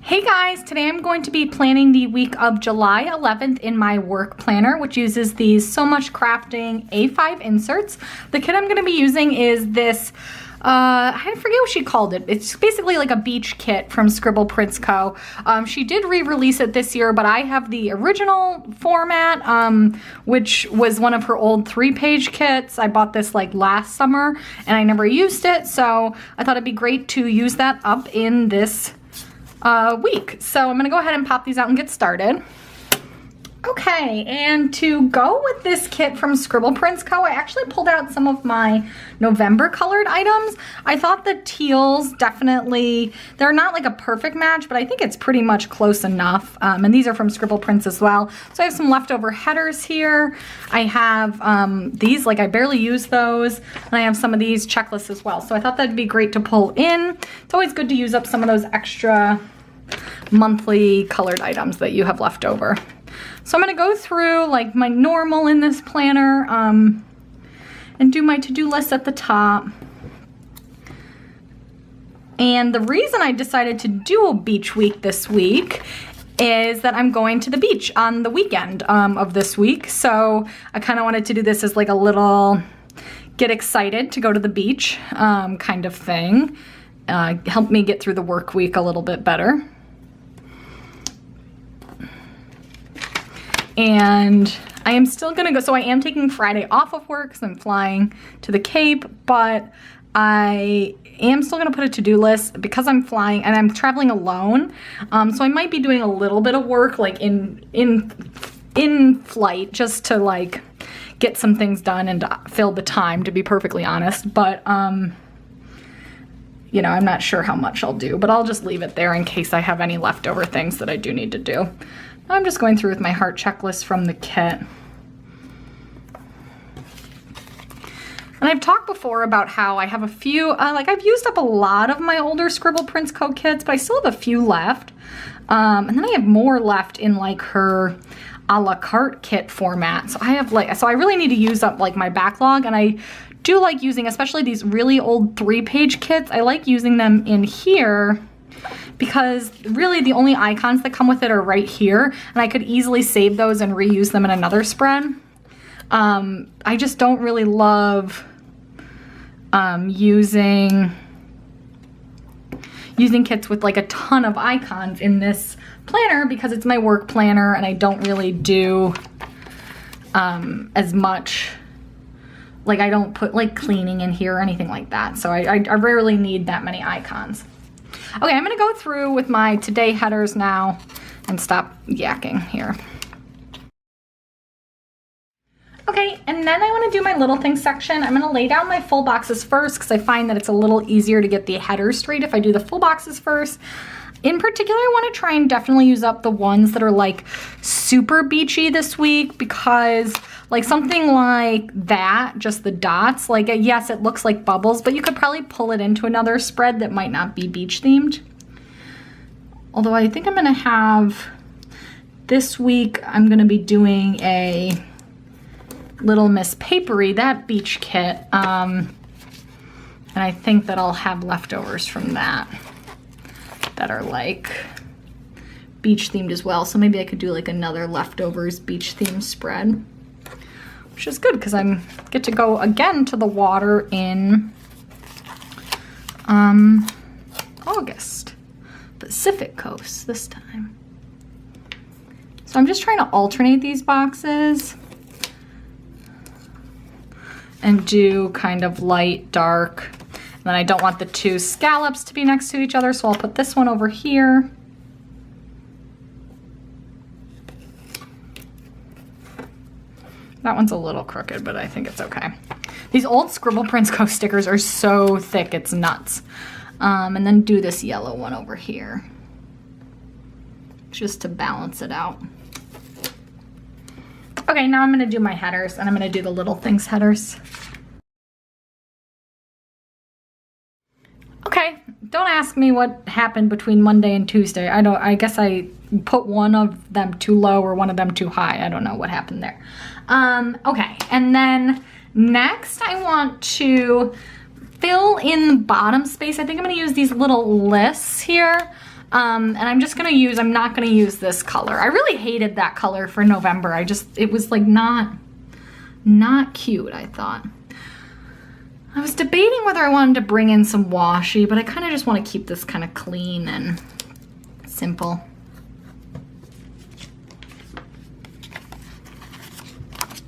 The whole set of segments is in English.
Hey guys, today I'm going to be planning the week of July 11th in my work planner, which uses these So Much Crafting A5 inserts. The kit I'm going to be using is this, I forget what she called it. It's basically like a beach kit from Scribble Prints Co. She did re-release it this year, but I have the original format, which was one of her old 3-page kits. I bought this like last summer and I never used it, so I thought it'd be great to use that up in this week. So I'm gonna go ahead and pop these out and get started. Okay, and to go with this kit from Scribble Prints Co, I actually pulled out some of my November colored items. I thought the teals definitely, they're not like a perfect match, but I think it's pretty much close enough. And these are from Scribble Prints as well. So I have some leftover headers here. I have these, like I barely use those. And I have some of these checklists as well. So I thought that'd be great to pull in. It's always good to use up some of those extra monthly colored items that you have left over. So I'm going to go through like my normal in this planner and do my to-do list at the top. And the reason I decided to do a beach week this week is that I'm going to the beach on the weekend of this week. So I kind of wanted to do this as like a little get excited to go to the beach kind of thing. Help me get through the work week a little bit better. And I am still gonna go, so I am taking Friday off of work because I'm flying to the Cape, but I am still gonna put a to-do list because I'm flying and I'm traveling alone. So I might be doing a little bit of work like in flight just to like get some things done and fill the time, to be perfectly honest. But you know, I'm not sure how much I'll do, but I'll just leave it there in case I have any leftover things that I do need to do. I'm just going through with my heart checklist from the kit. And I've talked before about how I have a few, like I've used up a lot of my older Scribble Prints Co kits, but I still have a few left. And then I have more left in like her a la carte kit format. So I have like, so I really need to use up like my backlog, and I do like using, especially these really old 3-page kits, I like using them in here because really the only icons that come with it are right here, and I could easily save those and reuse them in another spread. I just don't really love using kits with like a ton of icons in this planner because it's my work planner and I don't really do as much, like I don't put like cleaning in here or anything like that. So I rarely need that many icons. Okay, I'm gonna go through with my today headers now and stop yakking here. Okay, and then I wanna do my little things section. I'm gonna lay down my full boxes first because I find that it's a little easier to get the headers straight if I do the full boxes first. In particular, I wanna try and definitely use up the ones that are like super beachy this week, because like something like that, just the dots, like yes, it looks like bubbles, but you could probably pull it into another spread that might not be beach themed. Although I think I'm gonna have, this week, I'm gonna be doing a Little Miss Papery, that beach kit. And I think that I'll have leftovers from that are like beach themed as well. So maybe I could do like another leftovers beach themed spread, which is good because I get to go again to the water in August, Pacific Coast this time. So I'm just trying to alternate these boxes and do kind of light, dark. And then I don't want the two scallops to be next to each other, so I'll put this one over here. That one's a little crooked, but I think it's okay. These old Scribble Prints Co stickers are so thick, it's nuts. And then do this yellow one over here, just to balance it out. Okay, now I'm gonna do my headers, and I'm gonna do the little things headers. Okay, don't ask me what happened between Monday and Tuesday. I guess I put one of them too low or one of them too high. I don't know what happened there. Okay, and then next I want to fill in the bottom space. I think I'm gonna use these little lists here. And I'm just gonna use, I'm not gonna use this color. I really hated that color for November. It was like not cute, I thought. I was debating whether I wanted to bring in some washi, but I kind of just want to keep this kind of clean and simple.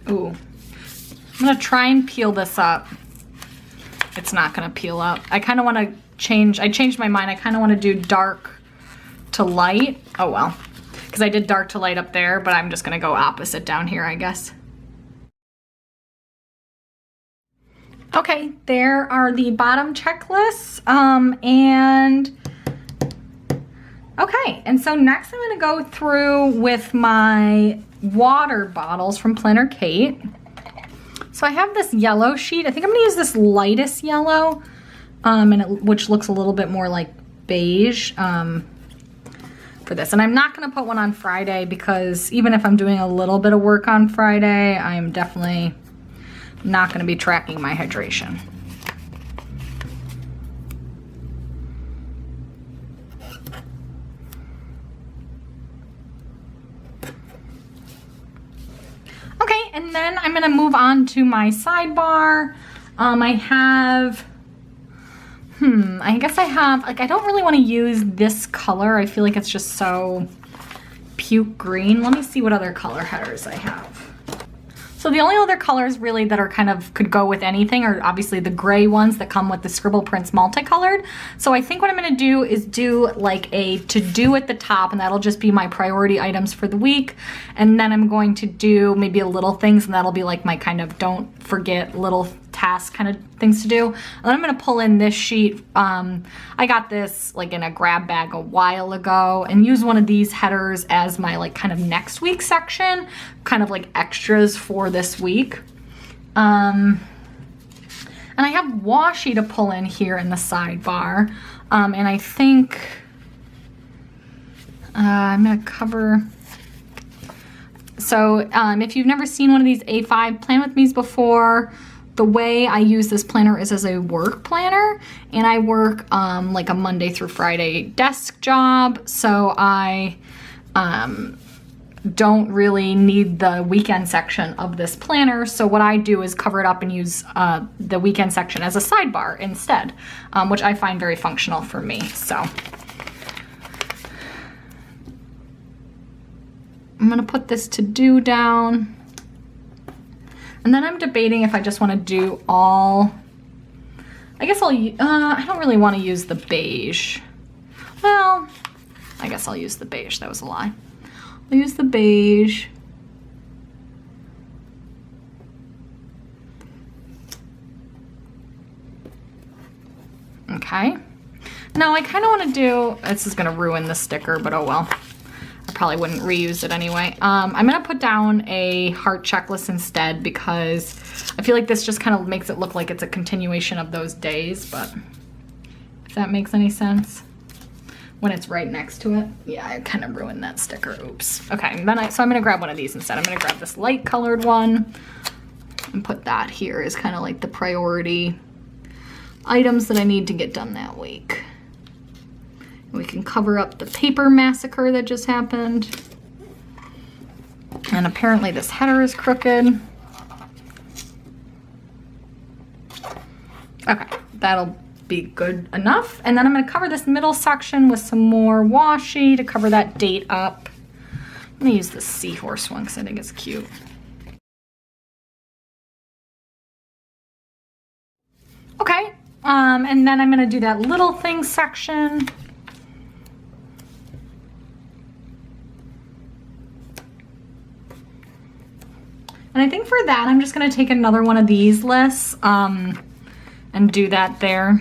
Ooh, I'm gonna try and peel this up. It's not gonna peel up. I kind of want to change, I changed my mind. I kind of want to do dark to light. Oh well, because I did dark to light up there, but I'm just gonna go opposite down here, I guess. Okay, there are the bottom checklists, okay, and so next I'm gonna go through with my water bottles from Planner Kate. So I have this yellow sheet. I think I'm gonna use this lightest yellow, which looks a little bit more like beige for this. And I'm not gonna put one on Friday because even if I'm doing a little bit of work on Friday, I'm definitely not gonna be tracking my hydration. Okay, and then I'm gonna move on to my sidebar. I have, I guess I have, like, I don't really wanna use this color. I feel like it's just so puke green. Let me see what other color headers I have. So the only other colors really that are kind of could go with anything are obviously the gray ones that come with the Scribble Prints multicolored. So I think what I'm gonna do is do like a to-do at the top, and that'll just be my priority items for the week. And then I'm going to do maybe a little things, and that'll be like my kind of don't forget little task kind of things to do. And then I'm gonna pull in this sheet. I got this like in a grab bag a while ago, and use one of these headers as my like kind of next week section, kind of like extras for this week. And I have washi to pull in here in the sidebar. And I think I'm gonna cover. So if you've never seen one of these A5 Plan With Me's before, the way I use this planner is as a work planner, and I work like a Monday through Friday desk job, so I don't really need the weekend section of this planner. So what I do is cover it up and use the weekend section as a sidebar instead, which I find very functional for me. So I'm gonna put this to do down. And then I'm debating if I just want to do all, I guess I don't really want to use the beige. Well, I guess I'll use the beige. That was a lie. I'll use the beige. Okay. Now I kind of want to do, this is going to ruin the sticker, but oh well. I probably wouldn't reuse it anyway. I'm gonna put down a heart checklist instead because I feel like this just kind of makes it look like it's a continuation of those days, but if that makes any sense. When it's right next to it. Yeah, I kind of ruined that sticker, oops. Okay, so I'm gonna grab one of these instead. I'm gonna grab this light colored one and put that here as kind of like the priority items that I need to get done that week. We can cover up the paper massacre that just happened. And apparently this header is crooked. Okay, that'll be good enough. And then I'm gonna cover this middle section with some more washi to cover that date up. I'm gonna use the seahorse one because I think it's cute. Okay, and then I'm gonna do that little thing section. And I think for that, I'm just gonna take another one of these lists and do that there.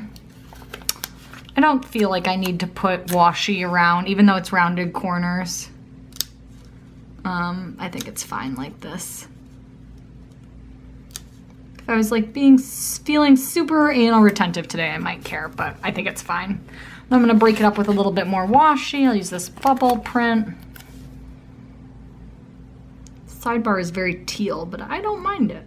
I don't feel like I need to put washi around, even though it's rounded corners. I think it's fine like this. If I was like feeling super anal retentive today, I might care, but I think it's fine. I'm gonna break it up with a little bit more washi. I'll use this bubble print. Sidebar is very teal, but I don't mind it.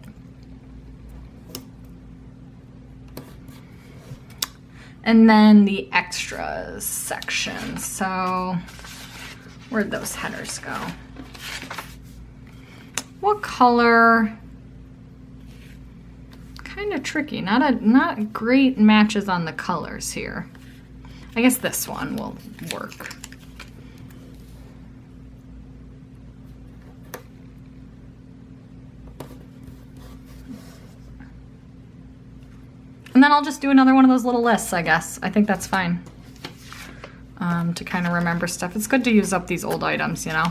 And then the extras section. So where'd those headers go? What color? Kind of tricky. Not great matches on the colors here. I guess this one will work. And then I'll just do another one of those little lists, I guess. I think that's fine. To kind of remember stuff. It's good to use up these old items, you know.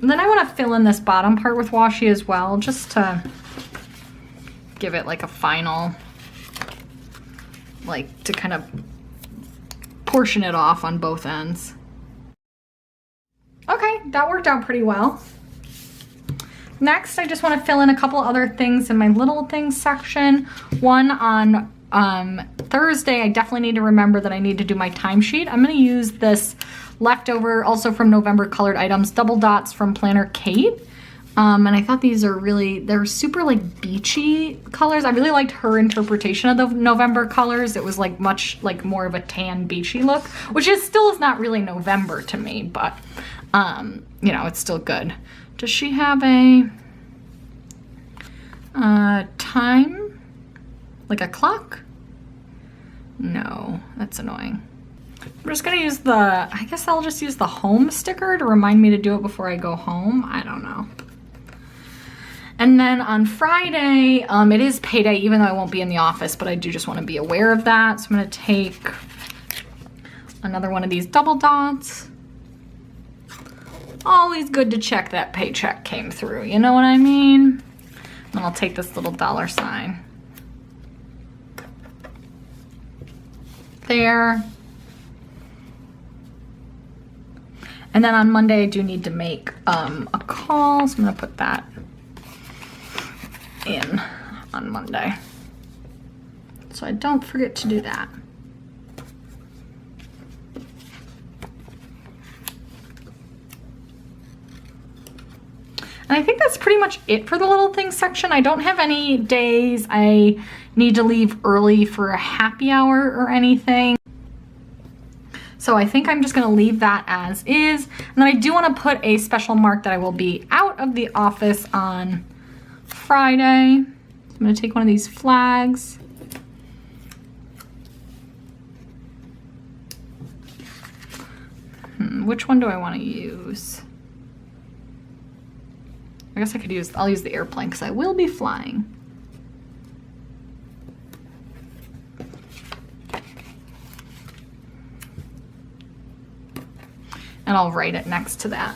And then I want to fill in this bottom part with washi as well, just to give it like a final, like to kind of portion it off on both ends. Okay, that worked out pretty well. Next, I just want to fill in a couple other things in my little things section. One on Thursday, I definitely need to remember that I need to do my timesheet. I'm going to use this leftover, also from November colored items, double dots from Planner Kate. And I thought these are really, they're super like beachy colors. I really liked her interpretation of the November colors. It was like much like more of a tan beachy look, which is still is not really November to me, but you know, it's still good. Does she have a time? Like a clock? No, that's annoying. I'm just gonna use the, I guess I'll just use the home sticker to remind me to do it before I go home. I don't know. And then on Friday, it is payday, even though I won't be in the office, but I do just want to be aware of that. So I'm gonna take another one of these double dots. Always good to check that paycheck came through, you know what I mean? And I'll take this little dollar sign. There. And then on Monday, I do need to make a call, so I'm gonna put that in on Monday, so I don't forget to do that. And I think that's pretty much it for the little things section. I don't have any days I need to leave early for a happy hour or anything. So I think I'm just gonna leave that as is. And then I do wanna put a special mark that I will be out of the office on Friday. So I'm gonna take one of these flags. Which one do I wanna use? I guess I'll use the airplane because I will be flying. And I'll write it next to that.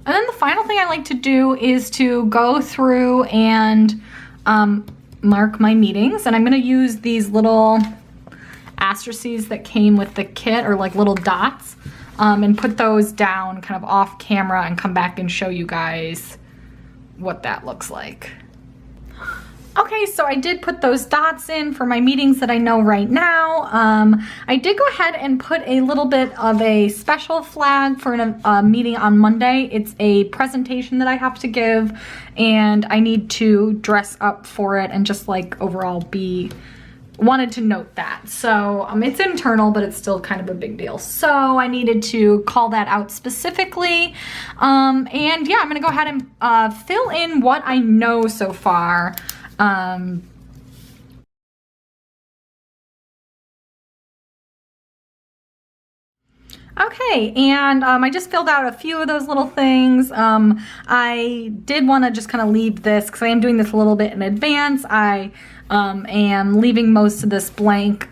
And then the final thing I like to do is to go through and mark my meetings. And I'm gonna use these little asterisks that came with the kit, or like little dots. And put those down kind of off camera and come back and show you guys what that looks like. Okay, so I did put those dots in for my meetings that I know right now. I did go ahead and put a little bit of a special flag for a meeting on Monday. It's a presentation that I have to give, and I need to dress up for it and just like overall wanted to note that. So it's internal, but it's still kind of a big deal. So I needed to call that out specifically. And yeah, I'm gonna go ahead and fill in what I know so far. Okay, and I just filled out a few of those little things. I did want to just kind of leave this, because I am doing this a little bit in advance. I am leaving most of this blank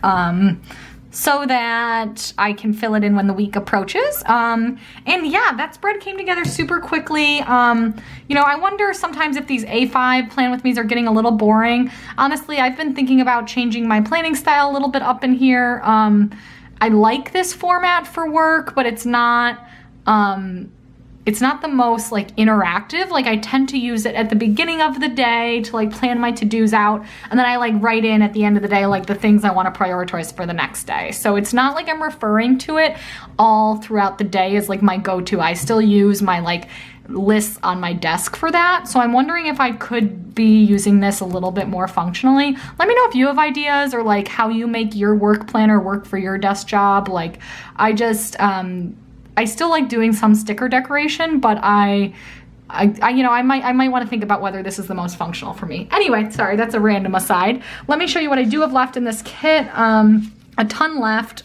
so that I can fill it in when the week approaches. And yeah, that spread came together super quickly. You know, I wonder sometimes if these A5 plan with me's are getting a little boring. Honestly, I've been thinking about changing my planning style a little bit up in here. I like this format for work, but it's not the most like interactive. Like I tend to use it at the beginning of the day to like plan my to-dos out, and then I like write in at the end of the day like the things I want to prioritize for the next day. So it's not like I'm referring to it all throughout the day as like my go-to. I still use my like lists on my desk for that. So I'm wondering if I could be using this a little bit more functionally. Let me know if you have ideas or like how you make your work planner work for your desk job. Like I just, I still like doing some sticker decoration, but I might want to think about whether this is the most functional for me. Anyway, sorry, that's a random aside. Let me show you what I do have left in this kit. A ton left.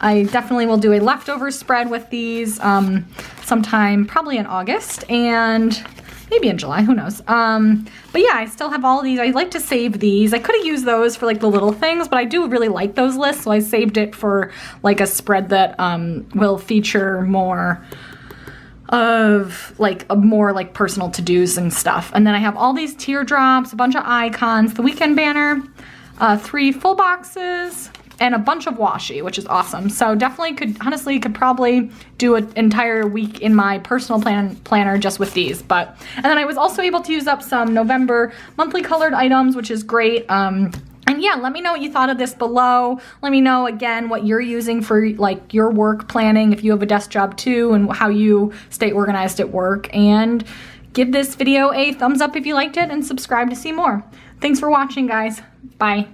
I definitely will do a leftover spread with these sometime probably in August and maybe in July, who knows. But yeah, I still have all these. I like to save these. I could have used those for like the little things, but I do really like those lists, so I saved it for like a spread that will feature more of like a more like personal to-dos and stuff. And then I have all these teardrops, a bunch of icons, the weekend banner, 3 full boxes, and a bunch of washi, which is awesome. So definitely could probably do an entire week in my personal planner just with these. And then I was also able to use up some November monthly colored items, which is great. And yeah, let me know what you thought of this below. Let me know again what you're using for like your work planning, if you have a desk job too, and how you stay organized at work. And give this video a thumbs up if you liked it and subscribe to see more. Thanks for watching, guys. Bye.